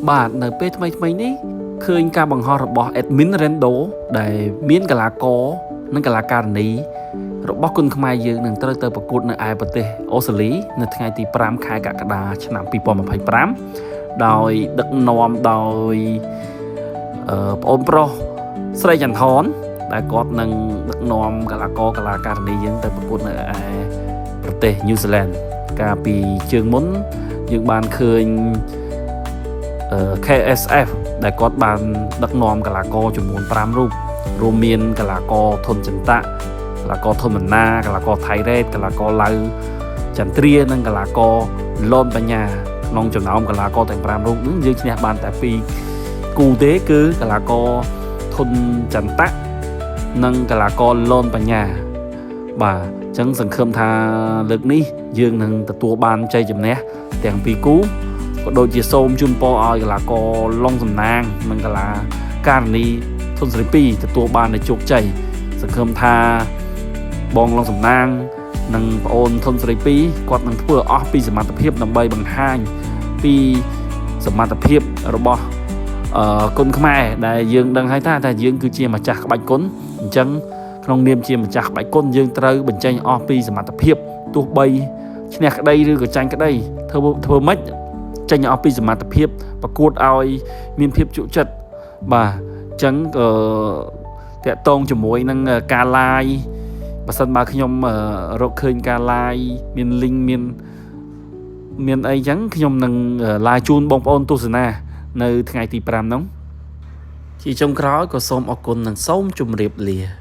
បាទនៅពេលថ្មីនេះឃើញការបង្ហោះរបស់ admin Rendo ដែលមានកីឡាករនិងកីឡាការិនីរបស់គុនខ្មែរយើងនឹងត្រូវទៅប្រកួតនៅឯប្រទេសអូស្ត្រាលីនៅថ្ងៃទី5ខែកក្កដាឆ្នាំ2025ដោយដឹកនាំដោយប្អូនប្រុសស្រីចន្ទថនដែលគាត់នឹងដឹកនាំកីឡាករកីឡាការិនីយើងទៅប្រកួតនៅឯប្រទេសញូហ្សេឡង់កាលពីជើងមុនយើងបានឃើញKSF ដែលគាត់បានដឹកនាំកីឡាករចំនួន5រូបរួមមានកីឡាករធនចន្ទៈកីឡាករធនមណាកីឡាករថៃរ៉េតកីឡាករឡៅចន្ទ្រានិងកីឡាករលនបញ្ញាក្នុងចំណោមកីឡាករទាំង5រូបនេះយើងឈ្នះបានតែ2គូទេគឺកីឡាករធនចន្ទៈនិងកីឡាករលនបញ្ញាបាទអញ្ចឹងសង្ឃឹមថាលើកនេះយើងនឹងទទួលបានជ័យជំនះទាំង2គូក៏ដូចជាសូមជូនពរឲ្យកីឡាករឡុងសំណាងនិងកីឡាការិនីធនសេរី2ទទួលបាននូវជោគជ័យសង្ឃឹមថាបងឡុងសំណាងនិងប្អូនធនសេរី2គាត់នឹងធ្វើអស់ពីសមត្ថភាពដើម្បីបង្ហាញពីសមត្ថភាពរបស់គុនខ្មែរដែលយើងដឹងហើយថាយើងគឺជាម្ចាស់ក្បាច់គុនអញ្ចឹងក្នុងនាមជាម្ចាស់ក្បាច់គុនយើងត្រូវបញ្ចេញអស់ពីសមត្ថភាពទោះបីឈ្នះក្តីឬក៏ចាញ់ក្តីធ្វើម៉េចចេញអស់ពីសមត្ថភាពប្រកួតឲ្យមានភាពជក់ចិត្តបាទអញ្ចឹងតាក់ទងជាមួយនឹងការ live បើសិនបើខ្ញុំរកឃើញការ live មាន link មានអីចឹងខ្ញុំនឹង live ជូនបងប្អូនទស្សនានៅថ្ងៃទី5នោះជាចុងក្រោយក៏សូមអរគុណនិងសូមជម្រាបលា